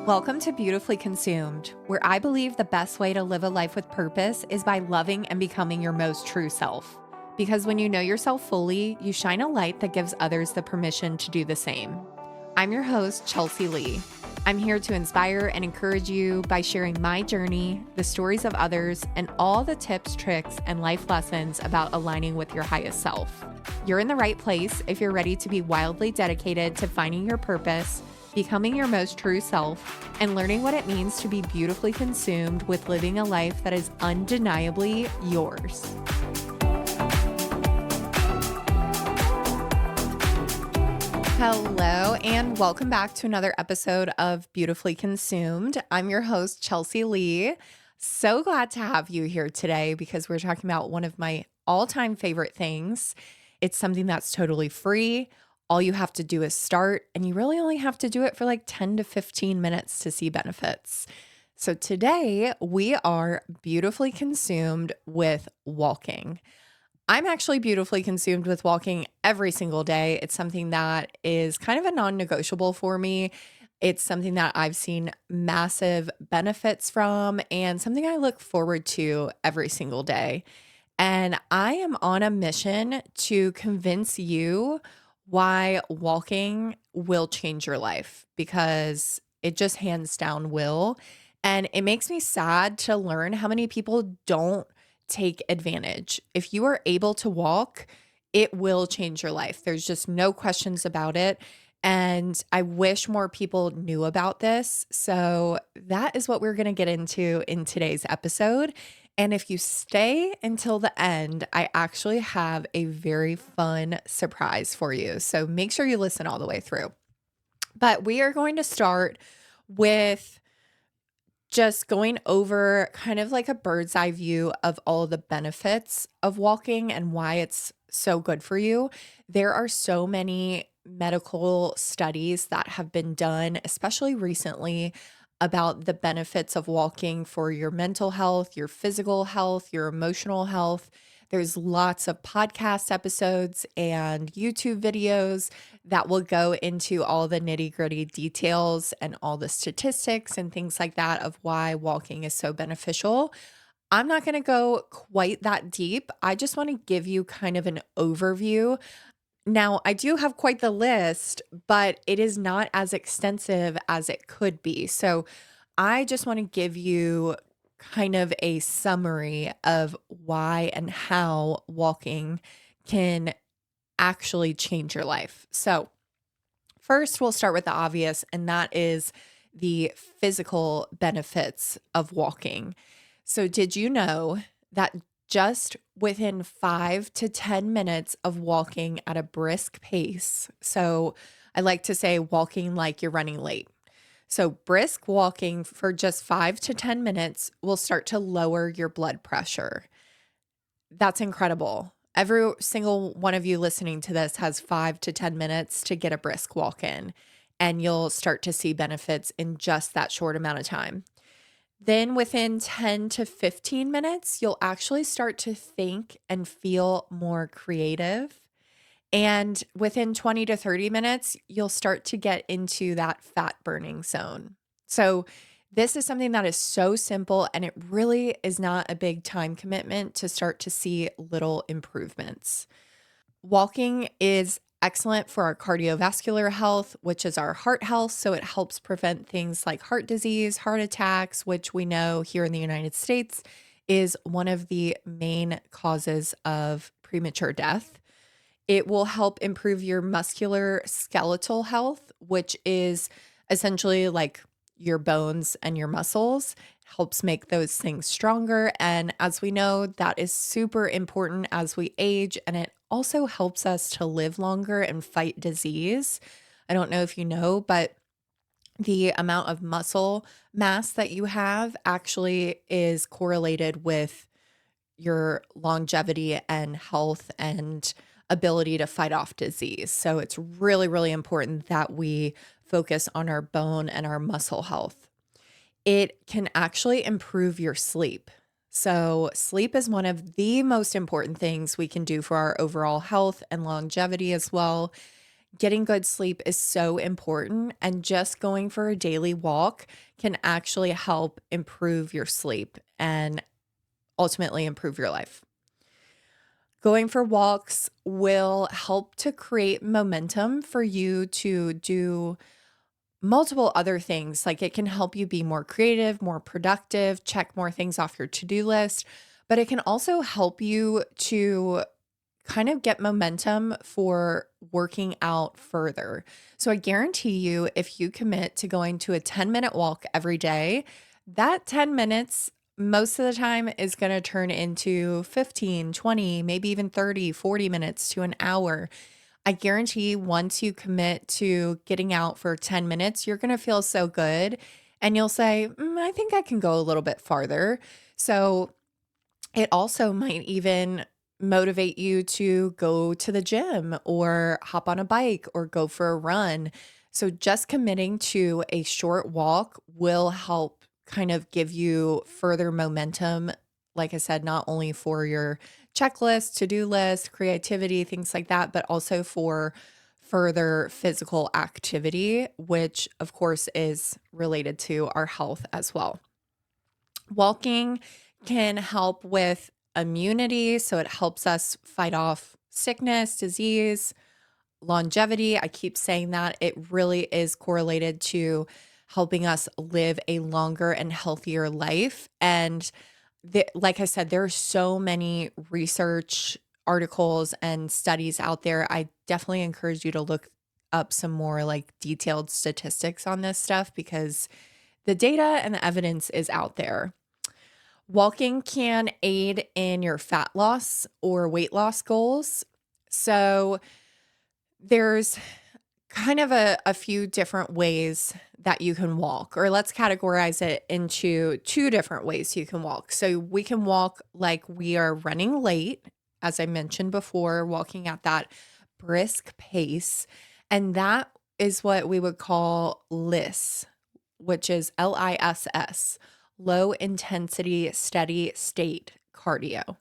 Welcome to Beautifully Consumed, where I believe the best way to live a life with purpose is by loving and becoming your most true self. Because when you know yourself fully, you shine a light that gives others the permission to do the same. I'm your host, Chelsea Leigh. I'm here to inspire and encourage you by sharing my journey, the stories of others, and all the tips, tricks, and life lessons about aligning with your highest self. You're in the right place if you're ready to be wildly dedicated to finding your purpose, becoming your most true self, and learning what it means to be beautifully consumed with living a life that is undeniably yours. Hello, and welcome back to another episode of Beautifully Consumed. I'm your host, Chelsea Leigh. So glad to have you here today because we're talking about one of my all-time favorite things. It's something that's totally free. All you have to do is start, and you really only have to do it for like 10 to 15 minutes to see benefits. So today we are beautifully consumed with walking. I'm actually beautifully consumed with walking every single day. It's something that is kind of a non-negotiable for me. It's something that I've seen massive benefits from and something I look forward to every single day. And I am on a mission to convince you why walking will change your life, because it just hands down will. And it makes me sad to learn how many people don't take advantage. If you are able to walk, it will change your life. There's just no questions about it. And I wish more people knew about this. So that is what we're going to get into in today's episode. And if you stay until the end, I actually have a very fun surprise for you. So make sure you listen all the way through. But we are going to start with just going over kind of like a bird's eye view of all the benefits of walking and why it's so good for you. There are so many medical studies that have been done, especially recently, about the benefits of walking for your mental health, your physical health, your emotional health. There's lots of podcast episodes and YouTube videos that will go into all the nitty-gritty details and all the statistics and things like that of why walking is so beneficial. I'm not going to go quite that deep. I just want to give you kind of an overview. Now, I do have quite the list, but it is not as extensive as it could be. So I just want to give you kind of a summary of why and how walking can actually change your life. So first, we'll start with the obvious, and that is the physical benefits of walking. So did you know that just within 5 to 10 minutes of walking at a brisk pace? So I like to say walking like you're running late. So brisk walking for just 5 to 10 minutes will start to lower your blood pressure. That's incredible. Every single one of you listening to this has 5 to 10 minutes to get a brisk walk in, and you'll start to see benefits in just that short amount of time. Then within 10 to 15 minutes, you'll actually start to think and feel more creative. And within 20 to 30 minutes, you'll start to get into that fat burning zone. So this is something that is so simple, and it really is not a big time commitment to start to see little improvements. Walking is excellent for our cardiovascular health, which is our heart health. So it helps prevent things like heart disease, heart attacks, which we know here in the United States is one of the main causes of premature death. It will help improve your muscular skeletal health, which is essentially like your bones and your muscles, helps make those things stronger. And as we know, that is super important as we age, and it also helps us to live longer and fight disease. I don't know if you know, but the amount of muscle mass that you have actually is correlated with your longevity and health and ability to fight off disease. So it's really, really important that we focus on our bone and our muscle health. It can actually improve your sleep. So sleep is one of the most important things we can do for our overall health and longevity as well. Getting good sleep is so important, and just going for a daily walk can actually help improve your sleep and ultimately improve your life. Going for walks will help to create momentum for you to do multiple other things. Like it can help you be more creative, more productive, check more things off your to do list, but it can also help you to kind of get momentum for working out further. So I guarantee you, if you commit to going to a 10-minute walk every day, that 10 minutes most of the time is going to turn into 15, 20, maybe even 30, 40 minutes to an hour. I guarantee once you commit to getting out for 10 minutes, you're going to feel so good and you'll say, I think I can go a little bit farther. So it also might even motivate you to go to the gym or hop on a bike or go for a run. So just committing to a short walk will help kind of give you further momentum. Like I said, not only for your checklist, to-do list, creativity, things like that, but also for further physical activity, which of course is related to our health as well. Walking can help with immunity, so it helps us fight off sickness, disease, longevity. I keep saying that it really is correlated to helping us live a longer and healthier life. And like I said, there are so many research articles and studies out there. I definitely encourage you to look up some more like detailed statistics on this stuff because the data and the evidence is out there. Walking can aid in your fat loss or weight loss goals. So there's kind of a few different ways that you can walk, or let's categorize it into two different ways you can walk. So we can walk like we are running late, as I mentioned before, walking at that brisk pace. And that is what we would call LISS, which is LISS, low intensity steady state cardio.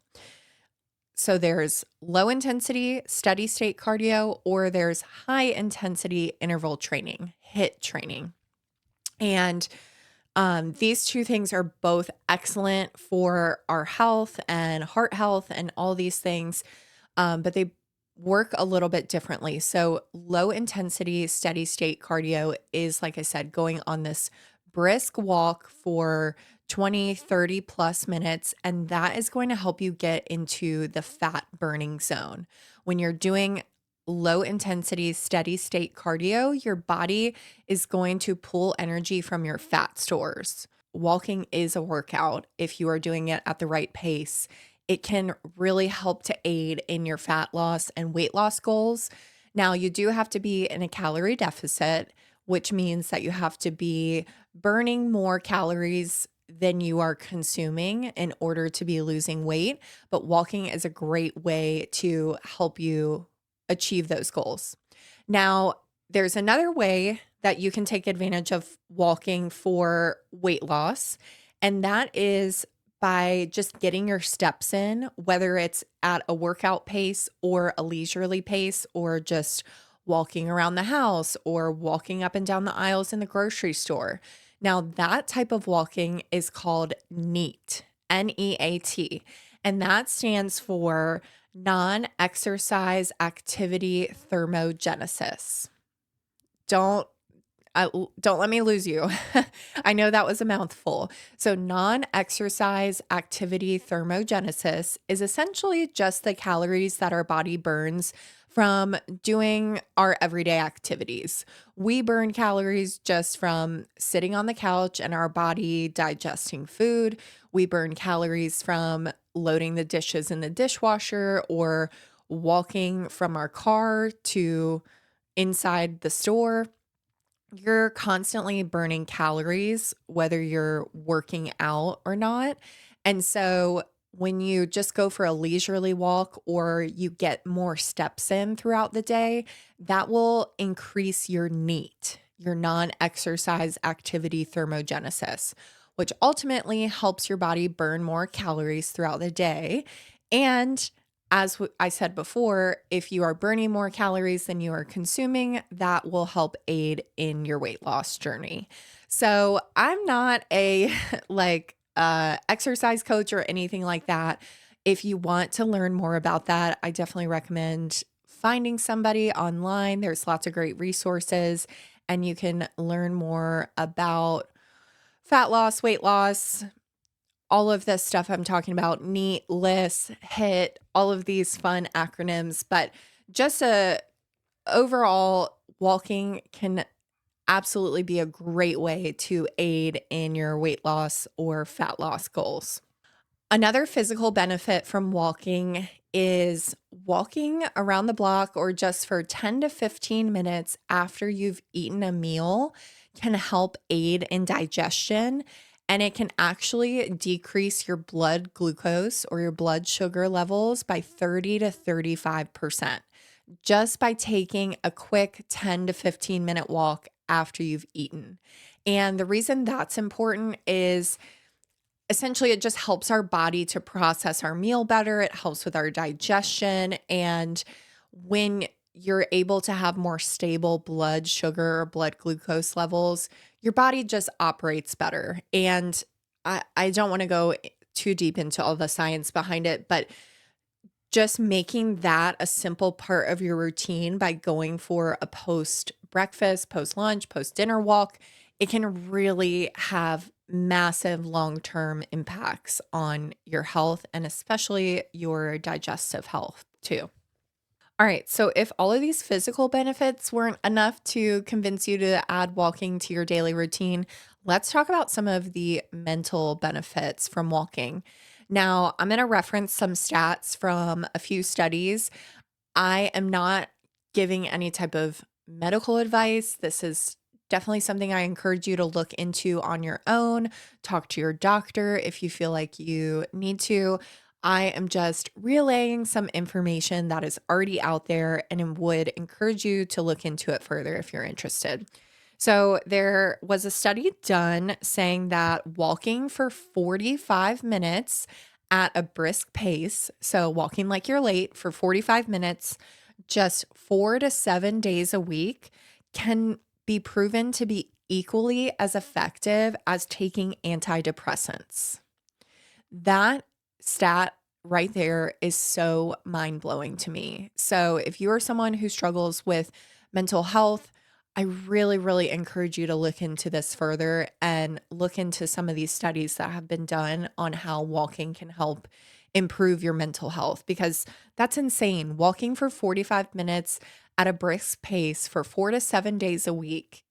So there's low intensity steady state cardio, or there's high intensity interval training, HIIT training. And these two things are both excellent for our health and heart health and all these things, but they work a little bit differently. So low intensity steady state cardio is, like I said, going on this brisk walk for 20, 30 plus minutes, and that is going to help you get into the fat burning zone. When you're doing low intensity steady state cardio, your body is going to pull energy from your fat stores. Walking is a workout if you are doing it at the right pace. It can really help to aid in your fat loss and weight loss goals. Now, you do have to be in a calorie deficit, which means that you have to be burning more calories than you are consuming in order to be losing weight. But walking is a great way to help you achieve those goals. Now, there's another way that you can take advantage of walking for weight loss, and that is by just getting your steps in, whether it's at a workout pace or a leisurely pace, or just walking around the house or walking up and down the aisles in the grocery store. Now, that type of walking is called NEAT, NEAT, and that stands for non-exercise activity thermogenesis. Don't don't let me lose you. I know that was a mouthful. So non-exercise activity thermogenesis is essentially just the calories that our body burns from doing our everyday activities. We burn calories just from sitting on the couch and our body digesting food. We burn calories from loading the dishes in the dishwasher or walking from our car to inside the store. You're constantly burning calories, whether you're working out or not. And so when you just go for a leisurely walk or you get more steps in throughout the day, that will increase your NEAT, your non-exercise activity thermogenesis, which ultimately helps your body burn more calories throughout the day. And as I said before, if you are burning more calories than you are consuming, that will help aid in your weight loss journey. So I'm not a exercise coach or anything like that. If you want to learn more about that, I definitely recommend finding somebody online. There's lots of great resources, and you can learn more about fat loss, weight loss, all of this stuff I'm talking about, NEAT, LISS, HIT, all of these fun acronyms. But just overall, walking can absolutely be a great way to aid in your weight loss or fat loss goals. Another physical benefit from walking is walking around the block or just for 10 to 15 minutes after you've eaten a meal can help aid in digestion, and it can actually decrease your blood glucose or your blood sugar levels by 30 to 35% just by taking a quick 10 to 15-minute walk after you've eaten. And the reason that's important is essentially it just helps our body to process our meal better. It helps with our digestion. And when you're able to have more stable blood sugar or blood glucose levels, your body just operates better. And I don't want to go too deep into all the science behind it, but just making that a simple part of your routine by going for a post breakfast, post lunch, post dinner walk, it can really have massive long-term impacts on your health and especially your digestive health too. All right, so if all of these physical benefits weren't enough to convince you to add walking to your daily routine, let's talk about some of the mental benefits from walking. Now, I'm going to reference some stats from a few studies. I am not giving any type of medical advice. This is definitely something I encourage you to look into on your own. Talk to your doctor if you feel like you need to. I am just relaying some information that is already out there and would encourage you to look into it further if you're interested. So, there was a study done saying that walking for 45 minutes at a brisk pace, so walking like you're late for 45 minutes, just 4 to 7 days a week, can be proven to be equally as effective as taking antidepressants. That stat right there is so mind blowing to me. So, if you are someone who struggles with mental health, I really, really encourage you to look into this further and look into some of these studies that have been done on how walking can help improve your mental health because that's insane. Walking for 45 minutes at a brisk pace for 4 to 7 days a week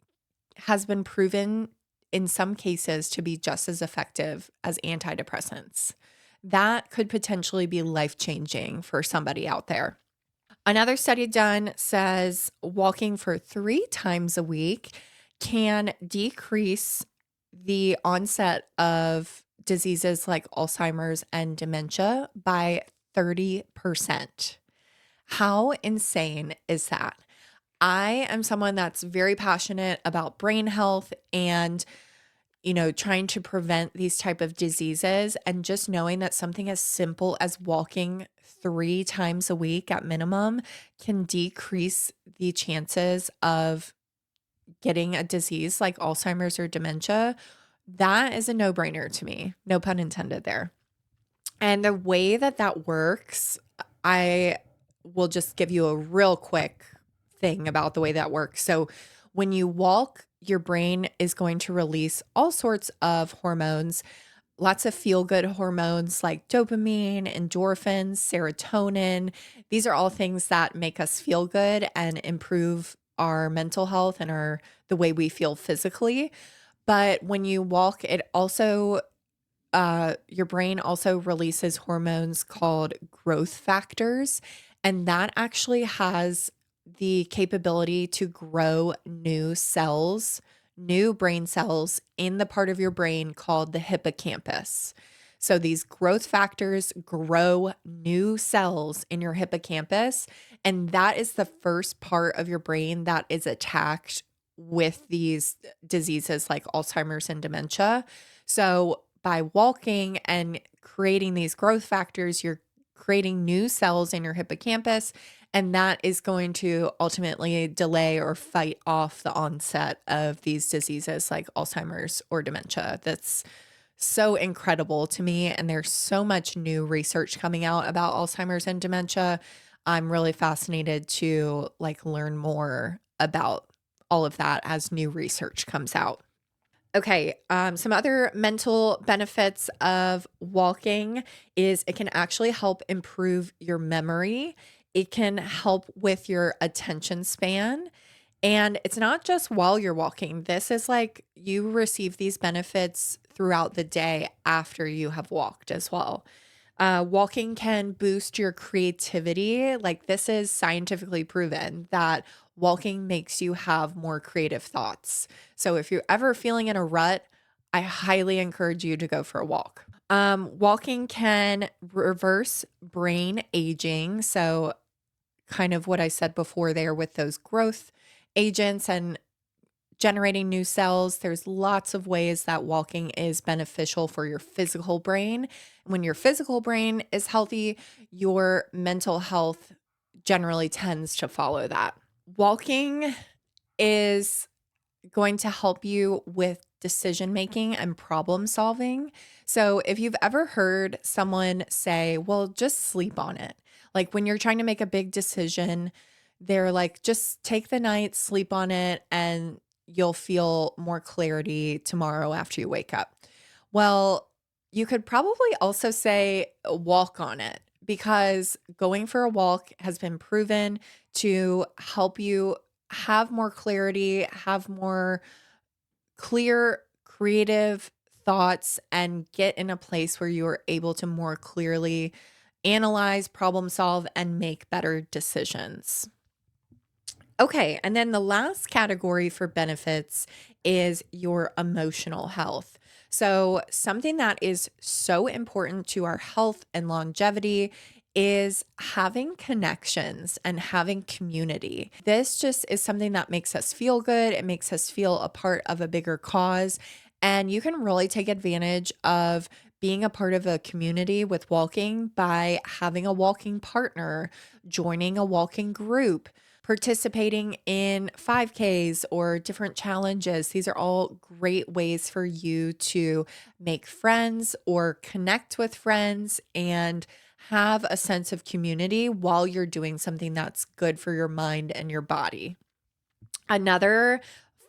has been proven in some cases to be just as effective as antidepressants. That could potentially be life-changing for somebody out there. Another study done says walking for 3 times a week can decrease the onset of diseases like Alzheimer's and dementia by 30%. How insane is that? I am someone that's very passionate about brain health and trying to prevent these type of diseases, and just knowing that something as simple as walking 3 times a week at minimum can decrease the chances of getting a disease like Alzheimer's or dementia. That is a no-brainer to me. No pun intended there. And the way that that works, I will just give you a real quick thing about the way that works. So when you walk, your brain is going to release all sorts of hormones, lots of feel-good hormones like dopamine, endorphins, serotonin. These are all things that make us feel good and improve our mental health and the way we feel physically. But when you walk, it also your brain also releases hormones called growth factors, and that actually has the capability to grow new cells, new brain cells in the part of your brain called the hippocampus. So these growth factors grow new cells in your hippocampus, and that is the first part of your brain that is attacked with these diseases like Alzheimer's and dementia. So by walking and creating these growth factors, you're creating new cells in your hippocampus, and that is going to ultimately delay or fight off the onset of these diseases like Alzheimer's or dementia. That's so incredible to me. And there's so much new research coming out about Alzheimer's and dementia. I'm really fascinated to like learn more about all of that as new research comes out. Okay, some other mental benefits of walking is it can actually help improve your memory. It can help with your attention span. And it's not just while you're walking. This is like you receive these benefits throughout the day after you have walked as well. Walking can boost your creativity. Like, this is scientifically proven that walking makes you have more creative thoughts. So, if you're ever feeling in a rut, I highly encourage you to go for a walk. Walking can reverse brain aging. So, kind of what I said before there with those growth agents and generating new cells. There's lots of ways that walking is beneficial for your physical brain. When your physical brain is healthy, your mental health generally tends to follow that. Walking is going to help you with decision making and problem solving. So, if you've ever heard someone say, well, just sleep on it, like when you're trying to make a big decision, they're like, just take the night, sleep on it, and you'll feel more clarity tomorrow after you wake up. Well, you could probably also say walk on it because going for a walk has been proven to help you have more clarity, have more clear, creative thoughts, and get in a place where you are able to more clearly analyze, problem solve, and make better decisions. Okay, and then the last category for benefits is your emotional health. So, something that is so important to our health and longevity is having connections and having community. This just is something that makes us feel good. It makes us feel a part of a bigger cause. And you can really take advantage of being a part of a community with walking by having a walking partner, joining a walking group, participating in 5Ks or different challenges. These are all great ways for you to make friends or connect with friends and have a sense of community while you're doing something that's good for your mind and your body. Another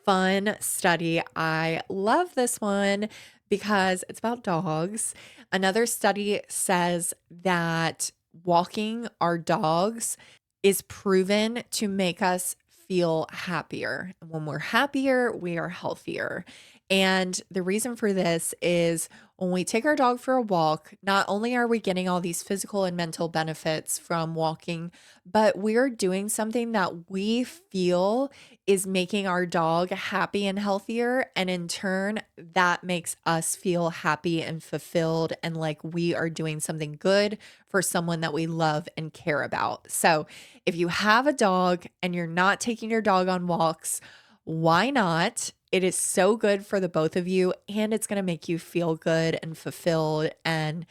fun study, I love this one because it's about dogs. Another study says that walking our dogs is proven to make us feel happier. And when we're happier, we are healthier. And the reason for this is when we take our dog for a walk, not only are we getting all these physical and mental benefits from walking, but we're doing something that we feel is making our dog happy and healthier. And in turn, that makes us feel happy and fulfilled and like we are doing something good for someone that we love and care about. So if you have a dog and you're not taking your dog on walks, why not? It is so good for the both of you, and it's going to make you feel good and fulfilled. And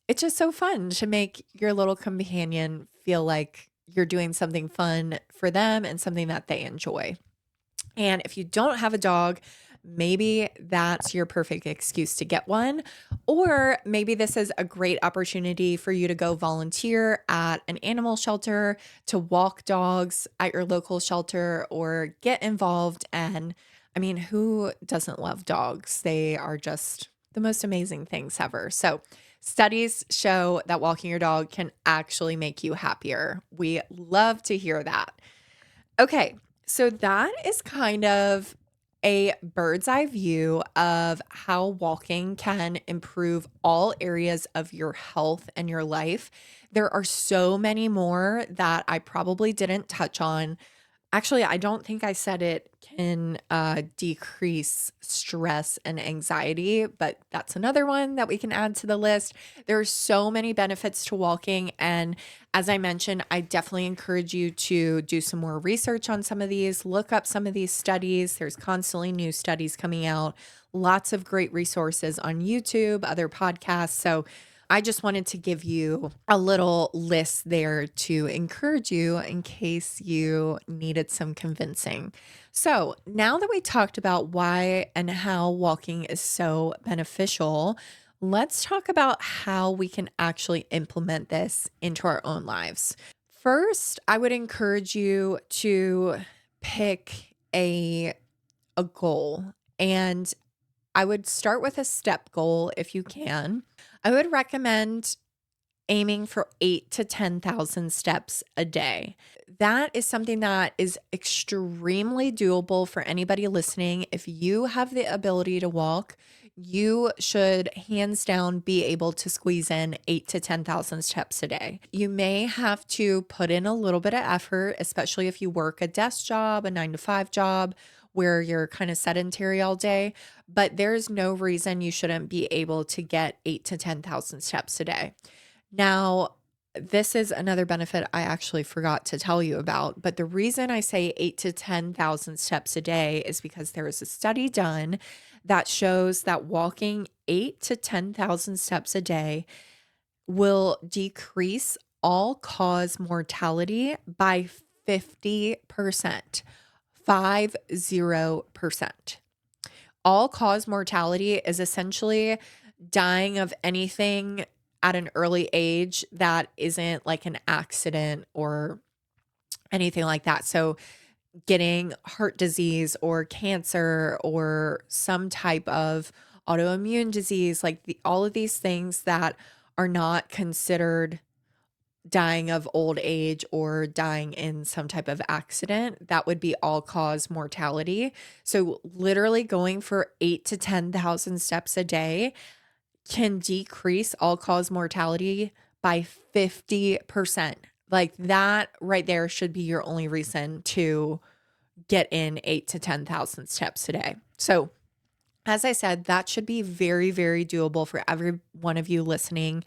it's just so fun to make your little companion feel like you're doing something fun for them and something that they enjoy. And if you don't have a dog, maybe that's your perfect excuse to get one. Or maybe this is a great opportunity for you to go volunteer at an animal shelter, to walk dogs at your local shelter, or get involved. And I mean, who doesn't love dogs? They are just the most amazing things ever. So, studies show that walking your dog can actually make you happier. We love to hear that. Okay, so that is kind of a bird's eye view of how walking can improve all areas of your health and your life. There are so many more that I probably didn't touch on. Actually, I don't think I said it can decrease stress and anxiety, but that's another one that we can add to the list. There are so many benefits to walking. And as I mentioned, I definitely encourage you to do some more research on some of these, look up some of these studies. There's constantly new studies coming out, lots of great resources on YouTube, other podcasts. So I just wanted to give you a little list there to encourage you in case you needed some convincing. So, now that we talked about why and how walking is so beneficial, let's talk about how we can actually implement this into our own lives. First, I would encourage you to pick a goal, and I would start with a step goal if you can. I would recommend aiming for 8 to 10,000 steps a day. That is something that is extremely doable for anybody listening. If you have the ability to walk, you should hands down be able to squeeze in 8 to 10,000 steps a day. You may have to put in a little bit of effort, especially if you work a desk job, a 9 to 5 job where you're kind of sedentary all day, but there's no reason you shouldn't be able to get 8 to 10,000 steps a day. Now, this is another benefit I actually forgot to tell you about, but the reason I say 8 to 10,000 steps a day is because there is a study done that shows that walking 8 to 10,000 steps a day will decrease all cause mortality by 50%. 50%. All cause mortality is essentially dying of anything at an early age that isn't like an accident or anything like that. So, getting heart disease or cancer or some type of autoimmune disease, like all of these things that are not considered dying of old age or dying in some type of accident, that would be all cause mortality. So, literally going for 8 to 10,000 steps a day can decrease all cause mortality by 50%. Like that right there should be your only reason to get in 8 to 10,000 steps a day. So, as I said, that should be very, very doable for every one of you listening.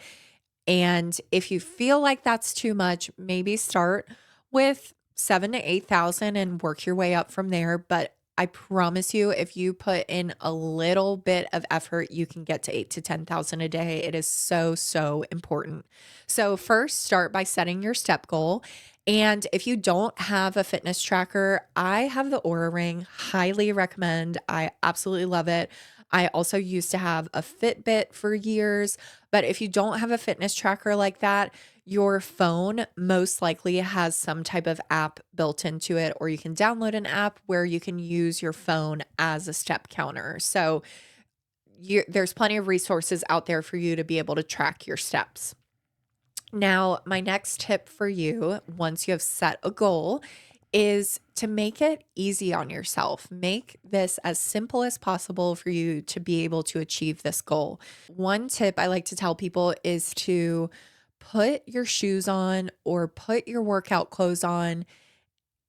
And if you feel like that's too much, maybe start with 7 to 8,000 and work your way up from there. But I promise you, if you put in a little bit of effort, you can get to 8 to 10,000 a day. It is so, so important. So first, start by setting your step goal. And if you don't have a fitness tracker, I have the Aura Ring. Highly recommend. I absolutely love it. I also used to have a Fitbit for years, but if you don't have a fitness tracker like that, your phone most likely has some type of app built into it, or you can download an app where you can use your phone as a step counter. So there's plenty of resources out there for you to be able to track your steps. Now, my next tip for you, once you have set a goal, is to make it easy on yourself. Make this as simple as possible for you to be able to achieve this goal. One tip I like to tell people is to put your shoes on or put your workout clothes on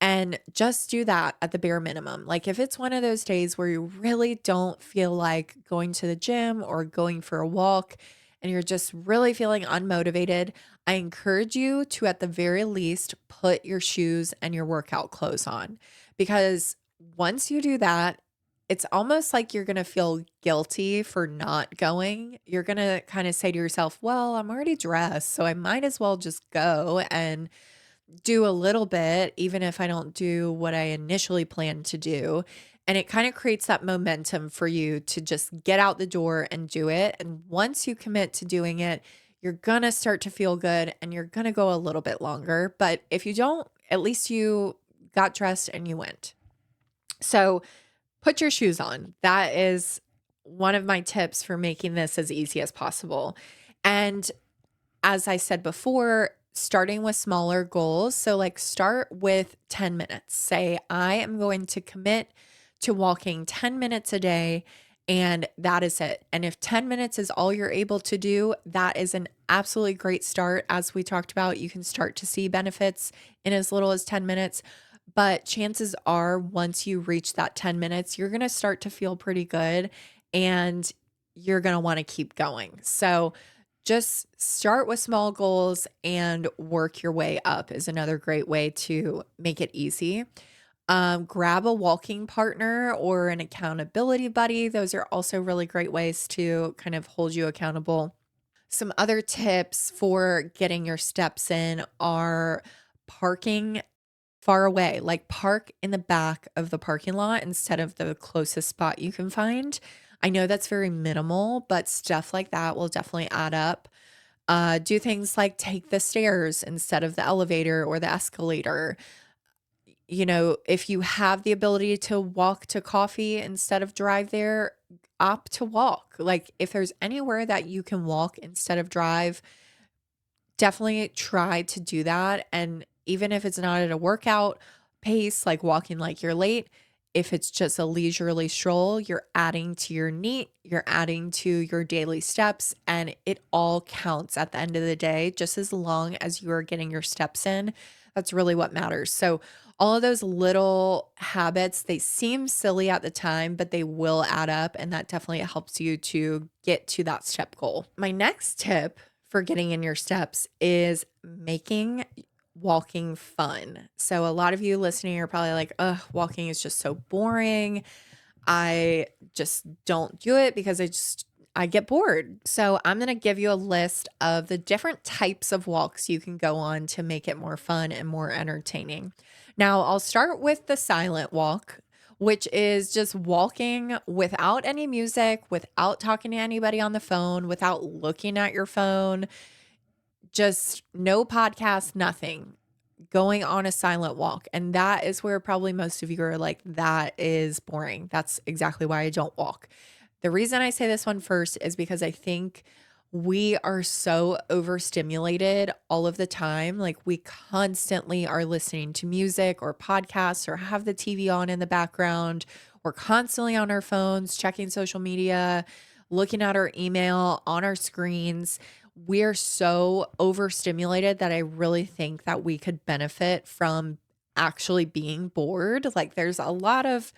and just do that at the bare minimum. Like if it's one of those days where you really don't feel like going to the gym or going for a walk and you're just really feeling unmotivated, I encourage you to, at the very least, put your shoes and your workout clothes on. Because once you do that, it's almost like you're going to feel guilty for not going. You're going to kind of say to yourself, well, I'm already dressed, so I might as well just go and do a little bit, even if I don't do what I initially planned to do. And it kind of creates that momentum for you to just get out the door and do it. And once you commit to doing it, you're going to start to feel good and you're going to go a little bit longer. But if you don't, at least you got dressed and you went. So put your shoes on. That is one of my tips for making this as easy as possible. And as I said before, starting with smaller goals. So, like, start with 10 minutes. Say, I am going to commit to walking 10 minutes a day, and that is it. And if 10 minutes is all you're able to do, that is an absolutely great start. As we talked about, you can start to see benefits in as little as 10 minutes. But chances are, once you reach that 10 minutes, you're going to start to feel pretty good and you're going to want to keep going. So, just start with small goals and work your way up is another great way to make it easy. Grab a walking partner or an accountability buddy. Those are also really great ways to kind of hold you accountable. Some other tips for getting your steps in are parking far away, like park in the back of the parking lot instead of the closest spot you can find. I know that's very minimal, but stuff like that will definitely add up. Do things like take the stairs instead of the elevator or the escalator. If you have the ability to walk to coffee instead of drive there, opt to walk. Like, if there's anywhere that you can walk instead of drive, definitely try to do that. And even if it's not at a workout pace, like walking like you're late, if it's just a leisurely stroll, you're adding to your NEAT, you're adding to your daily steps, and it all counts at the end of the day, just as long as you are getting your steps in. That's really what matters. So, all of those little habits, they seem silly at the time, but they will add up. And that definitely helps you to get to that step goal. My next tip for getting in your steps is making walking fun. So, a lot of you listening are probably like, ugh, walking is just so boring. I just don't do it because I get bored. So, I'm going to give you a list of the different types of walks you can go on to make it more fun and more entertaining. Now, I'll start with the silent walk, which is just walking without any music, without talking to anybody on the phone, without looking at your phone, just no podcast, nothing, going on a silent walk. And that is where probably most of you are like, that is boring. That's exactly why I don't walk. The reason I say this one first is because I think we are so overstimulated all of the time. Like, we constantly are listening to music or podcasts or have the TV on in the background. We're constantly on our phones, checking social media, looking at our email on our screens. We're so overstimulated that I really think that we could benefit from actually being bored. Like, there's a lot of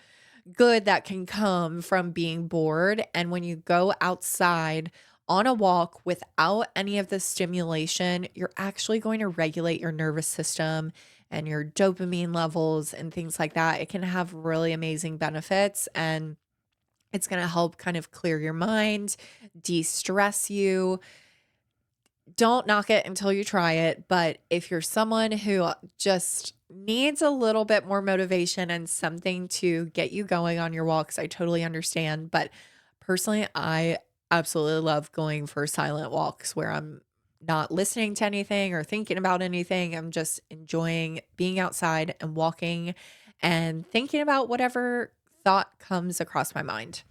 good that can come from being bored. And when you go outside on a walk without any of the stimulation, you're actually going to regulate your nervous system and your dopamine levels and things like that. It can have really amazing benefits, and it's going to help kind of clear your mind, de-stress you. Don't knock it until you try it. But if you're someone who just needs a little bit more motivation and something to get you going on your walks, I totally understand. But personally, I absolutely love going for silent walks where I'm not listening to anything or thinking about anything. I'm just enjoying being outside and walking and thinking about whatever thought comes across my mind.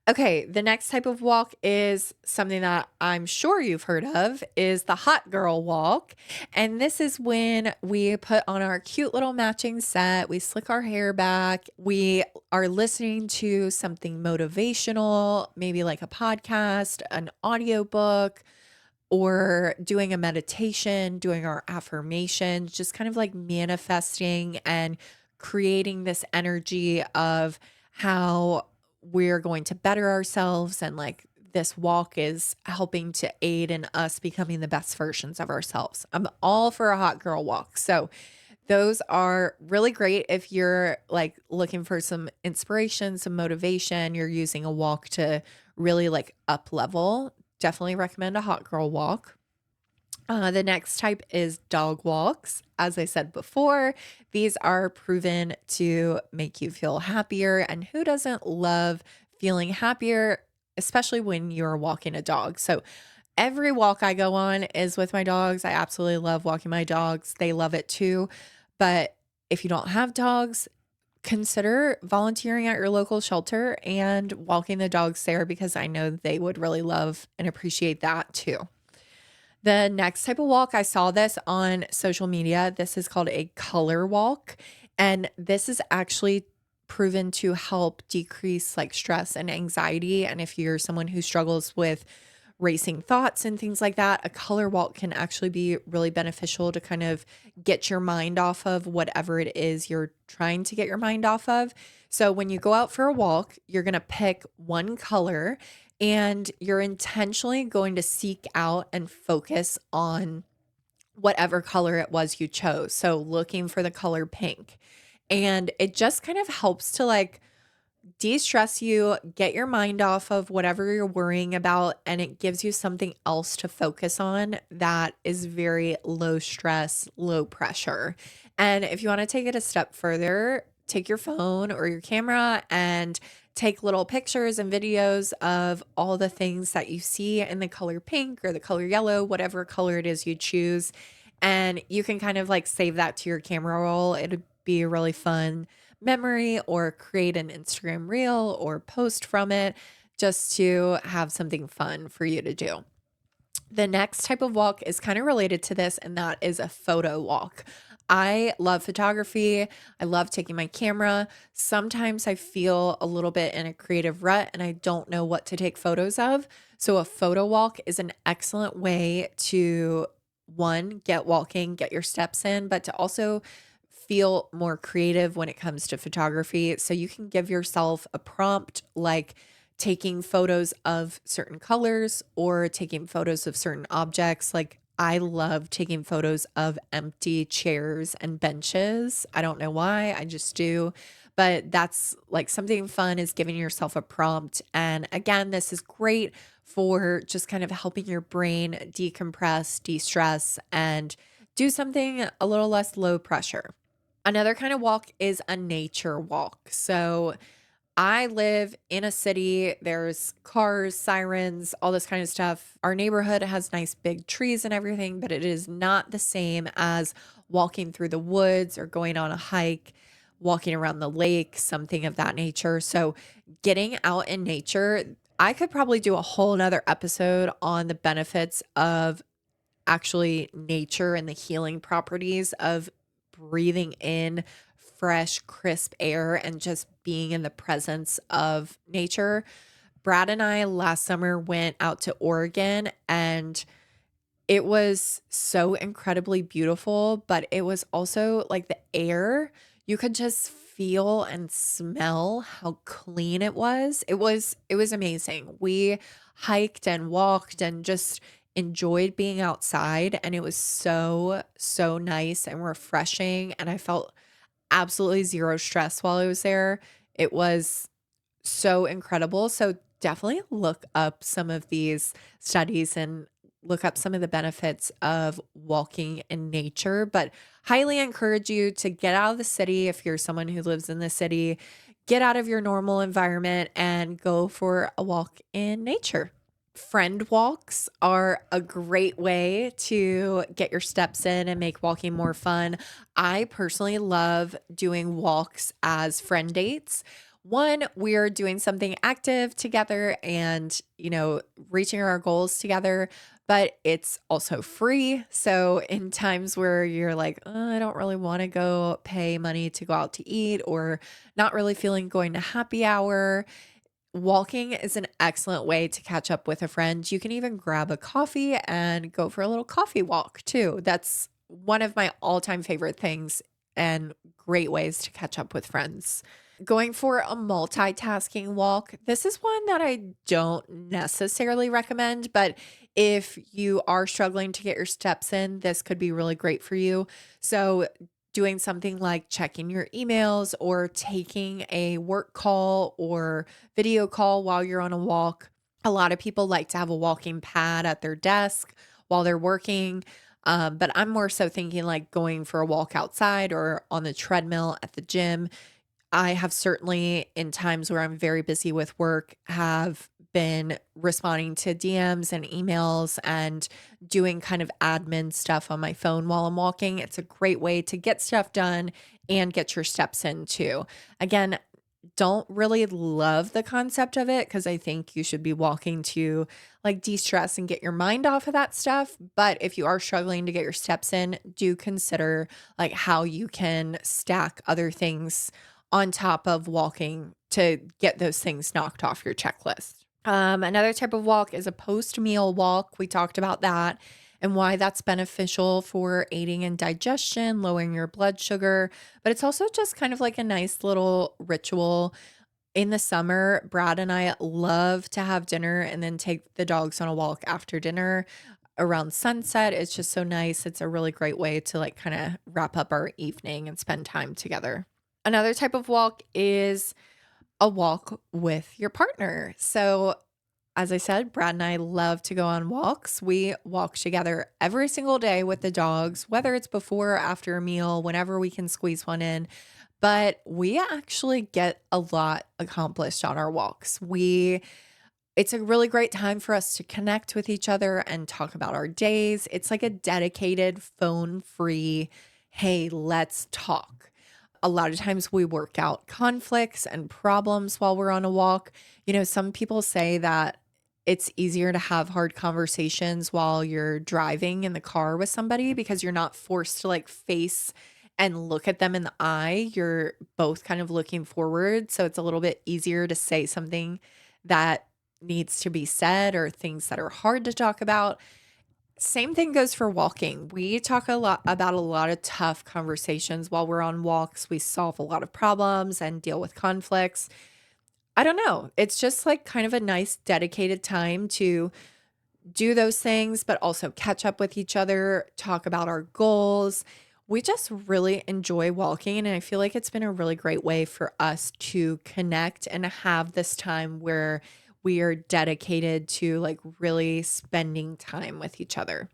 Okay, the next type of walk is something that I'm sure you've heard of, is the hot girl walk. And this is when we put on our cute little matching set, we slick our hair back, we are listening to something motivational, maybe like a podcast, an audiobook, or doing a meditation, doing our affirmations, just kind of like manifesting and creating this energy of how we're going to better ourselves, and like this walk is helping to aid in us becoming the best versions of ourselves. I'm all for a hot girl walk. So those are really great if you're like looking for some inspiration, some motivation, you're using a walk to really like up level. Definitely recommend a hot girl walk. The next type is dog walks. As I said before, these are proven to make you feel happier. And who doesn't love feeling happier, especially when you're walking a dog? So, every walk I go on is with my dogs. I absolutely love walking my dogs. They love it too. But if you don't have dogs, consider volunteering at your local shelter and walking the dogs there, because I know they would really love and appreciate that too. The next type of walk, I saw this on social media. This is called a color walk. And this is actually proven to help decrease like stress and anxiety. And if you're someone who struggles with racing thoughts and things like that, a color walk can actually be really beneficial to kind of get your mind off of whatever it is you're trying to get your mind off of. So when you go out for a walk, you're going to pick one color and you're intentionally going to seek out and focus on whatever color it was you chose. So looking for the color pink. And it just kind of helps to like de-stress you, get your mind off of whatever you're worrying about, and it gives you something else to focus on that is very low stress, low pressure. And if you want to take it a step further, take your phone or your camera and take little pictures and videos of all the things that you see in the color pink or the color yellow, whatever color it is you choose. And you can kind of like save that to your camera roll. It'd be a really fun memory or create an Instagram reel or post from it just to have something fun for you to do. The next type of walk is kind of related to this, and that is a photo walk. I love photography. I love taking my camera. Sometimes I feel a little bit in a creative rut and I don't know what to take photos of. So, a photo walk is an excellent way to one, get walking, get your steps in, but to also feel more creative when it comes to photography. So, you can give yourself a prompt like, taking photos of certain colors or taking photos of certain objects. Like I love taking photos of empty chairs and benches. I don't know why, I just do. But that's like something fun is giving yourself a prompt. And again, this is great for just kind of helping your brain decompress, de stress, and do something a little less low pressure. Another kind of walk is a nature walk. So, I live in a city. There's cars, sirens, all this kind of stuff. Our neighborhood has nice big trees and everything, but it is not the same as walking through the woods or going on a hike, walking around the lake, something of that nature. So, getting out in nature, I could probably do a whole nother episode on the benefits of actually nature and the healing properties of breathing in fresh, crisp air and just being in the presence of nature. Brad and I last summer went out to Oregon and it was so incredibly beautiful, but it was also like the air, you could just feel and smell how clean it was. It was amazing. We hiked and walked and just enjoyed being outside and it was so nice and refreshing and I felt absolutely zero stress while I was there. It was so incredible. So definitely look up some of these studies and look up some of the benefits of walking in nature, but highly encourage you to get out of the city if you're someone who lives in the city. Get out of your normal environment and go for a walk in nature. Friend walks are a great way to get your steps in and make walking more fun. I personally love doing walks as friend dates. One, we're doing something active together and, reaching our goals together, but it's also free. So, in times where you're like, I don't really want to go pay money to go out to eat or not really feeling going to happy hour, walking is an excellent way to catch up with a friend. You can even grab a coffee and go for a little coffee walk too. That's one of my all time favorite things and great ways to catch up with friends. Going for a multitasking walk. This is one that I don't necessarily recommend, but if you are struggling to get your steps in, this could be really great for you. So, doing something like checking your emails or taking a work call or video call while you're on a walk. A lot of people like to have a walking pad at their desk while they're working. But I'm more so thinking like going for a walk outside or on the treadmill at the gym. I have certainly, in times where I'm very busy with work, have been responding to DMs and emails and doing kind of admin stuff on my phone while I'm walking. It's a great way to get stuff done and get your steps in too. Again, don't really love the concept of it because I think you should be walking to like de-stress and get your mind off of that stuff. But if you are struggling to get your steps in, do consider like how you can stack other things on top of walking to get those things knocked off your checklist. Another type of walk is a post-meal walk. We talked about that and why that's beneficial for aiding in digestion, lowering your blood sugar, but it's also just kind of like a nice little ritual. In the summer, Brad and I love to have dinner and then take the dogs on a walk after dinner around sunset. It's just so nice. It's a really great way to like kind of wrap up our evening and spend time together. Another type of walk is a walk with your partner. So, as I said, Brad and I love to go on walks. We walk together every single day with the dogs, whether it's before or after a meal, whenever we can squeeze one in. But we actually get a lot accomplished on our walks. It's a really great time for us to connect with each other and talk about our days. It's like a dedicated phone free, hey, let's talk. A lot of times we work out conflicts and problems while we're on a walk. Some people say that it's easier to have hard conversations while you're driving in the car with somebody because you're not forced to like face and look at them in the eye. You're both kind of looking forward. So it's a little bit easier to say something that needs to be said or things that are hard to talk about. Same thing goes for walking. We talk a lot about a lot of tough conversations while we're on walks. We solve a lot of problems and deal with conflicts. I don't know. It's just like kind of a nice dedicated time to do those things, but also catch up with each other, talk about our goals. We just really enjoy walking. And I feel like it's been a really great way for us to connect and have this time where we are dedicated to like really spending time with each other.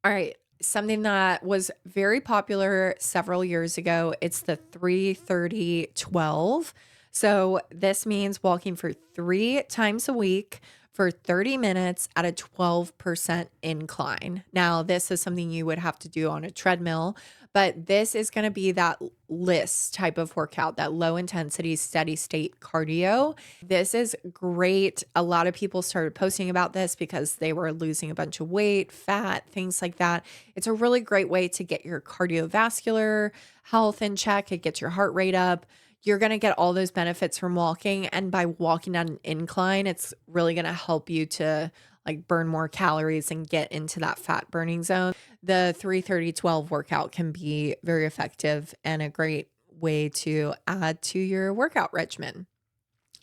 All right. Something that was very popular several years ago, it's the 3:30:12. So this means walking for 3 times a week for 30 minutes at a 12% incline. Now, this is something you would have to do on a treadmill, but this is going to be that list type of workout, that low intensity, steady state cardio. This is great. A lot of people started posting about this because they were losing a bunch of weight, fat, things like that. It's a really great way to get your cardiovascular health in check. It gets your heart rate up. You're going to get all those benefits from walking. And by walking on an incline, it's really going to help you to like burn more calories and get into that fat burning zone. The 3:30:12 workout can be very effective and a great way to add to your workout regimen.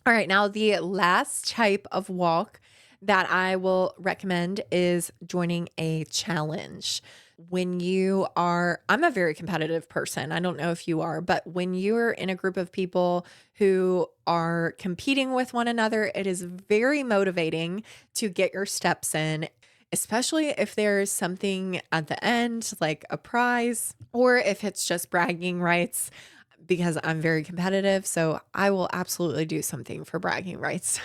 All right, now the last type of walk that I will recommend is joining a challenge. I'm a very competitive person. I don't know if you are, but when you're in a group of people who are competing with one another, it is very motivating to get your steps in, especially if there's something at the end, like a prize, or if it's just bragging rights because I'm very competitive. So I will absolutely do something for bragging rights.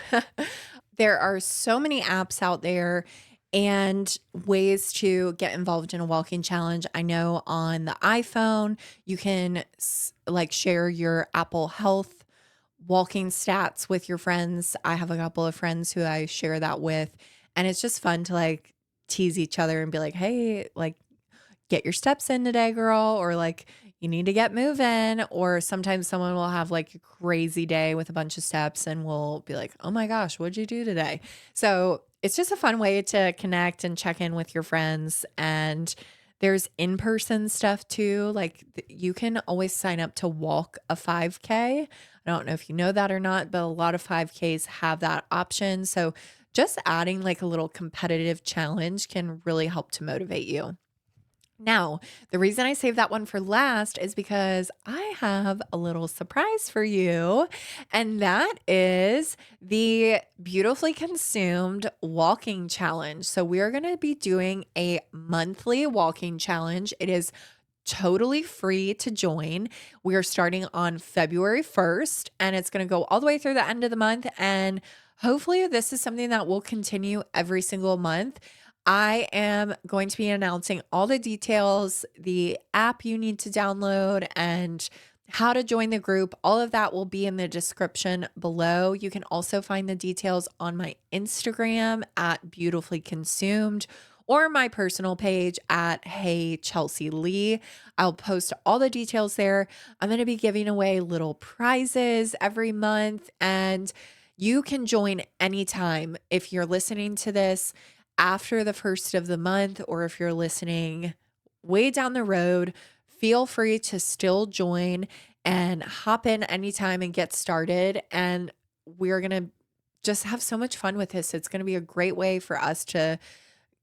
There are so many apps out there and ways to get involved in a walking challenge. I know on the iPhone, you can like share your Apple Health walking stats with your friends. I have a couple of friends who I share that with, and it's just fun to like tease each other and be like, hey, like, get your steps in today, girl, or like, you need to get moving. Or sometimes someone will have like a crazy day with a bunch of steps and we'll be like, oh my gosh, what'd you do today? So it's just a fun way to connect and check in with your friends. And there's in-person stuff too. Like you can always sign up to walk a 5K. I don't know if you know that or not, but a lot of 5Ks have that option. So just adding like a little competitive challenge can really help to motivate you. Now, the reason I saved that one for last is because I have a little surprise for you, and that is the Beautifully Consumed Walking Challenge. So, we are going to be doing a monthly walking challenge. It is totally free to join. We are starting on February 1st, and it's going to go all the way through the end of the month. And hopefully, this is something that will continue every single month. I am going to be announcing all the details, the app you need to download, and how to join the group. All of that will be in the description below. You can also find the details on my Instagram at Beautifully Consumed or my personal page at Hey Chelsea Leigh. I'll post all the details there. I'm going to be giving away little prizes every month, and you can join anytime. If you're listening to this after the first of the month, or if you're listening way down the road, feel free to still join and hop in anytime and get started. And we're going to just have so much fun with this. It's going to be a great way for us to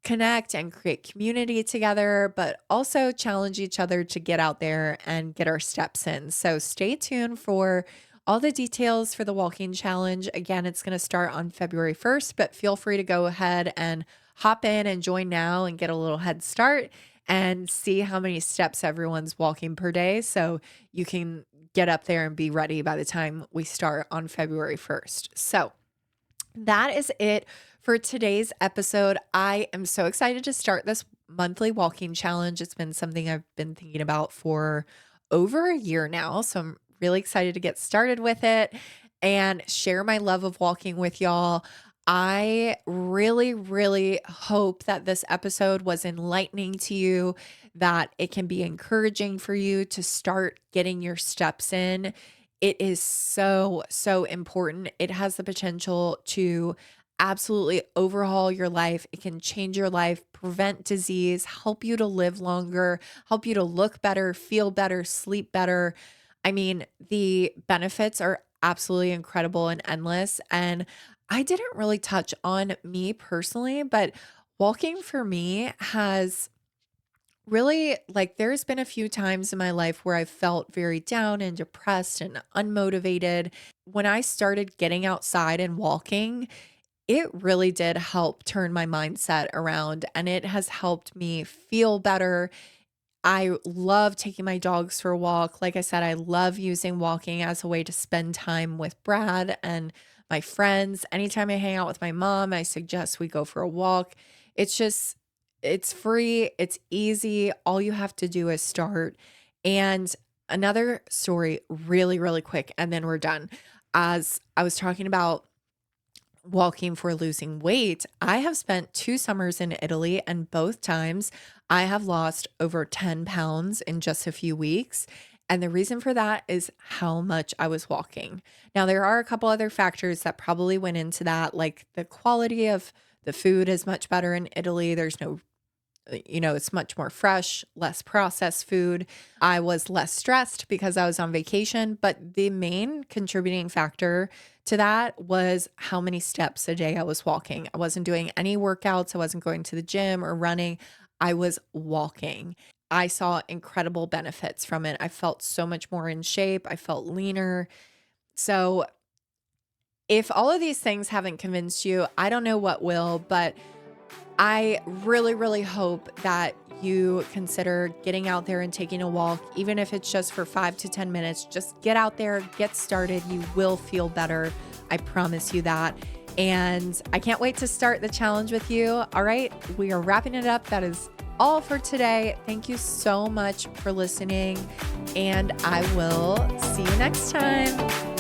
connect and create community together, but also challenge each other to get out there and get our steps in. So stay tuned for all the details for the walking challenge. Again, it's going to start on February 1st, but feel free to go ahead and hop in and join now and get a little head start and see how many steps everyone's walking per day so you can get up there and be ready by the time we start on February 1st. So, that is it for today's episode. I am so excited to start this monthly walking challenge. It's been something I've been thinking about for over a year now. So I'm really excited to get started with it and share my love of walking with y'all. I really, really hope that this episode was enlightening to you, that it can be encouraging for you to start getting your steps in. It is so, so important. It has the potential to absolutely overhaul your life. It can change your life, prevent disease, help you to live longer, help you to look better, feel better, sleep better. I mean, the benefits are absolutely incredible and endless. And I didn't really touch on me personally, but walking for me has really, like, there's been a few times in my life where I felt very down and depressed and unmotivated. When I started getting outside and walking, it really did help turn my mindset around and it has helped me feel better. I love taking my dogs for a walk. Like I said, I love using walking as a way to spend time with Brad and my friends. Anytime I hang out with my mom, I suggest we go for a walk. It's just, it's free, it's easy. All you have to do is start. And another story, really, really quick, and then we're done. As I was talking about walking for losing weight, I have spent 2 summers in Italy, and both times I have lost over 10 pounds in just a few weeks. And the reason for that is how much I was walking. Now, there are a couple other factors that probably went into that, like the quality of the food is much better in Italy. There's no it's much more fresh, less processed food. I was less stressed because I was on vacation, but the main contributing factor to that was how many steps a day I was walking. I wasn't doing any workouts, I wasn't going to the gym or running. I was walking. I saw incredible benefits from it. I felt so much more in shape, I felt leaner. So, if all of these things haven't convinced you, I don't know what will, but I really, really hope that you consider getting out there and taking a walk, even if it's just for 5 to 10 minutes. Just get out there, get started. You will feel better. I promise you that. And I can't wait to start the challenge with you. All right, we are wrapping it up. That is all for today. Thank you so much for listening, and I will see you next time.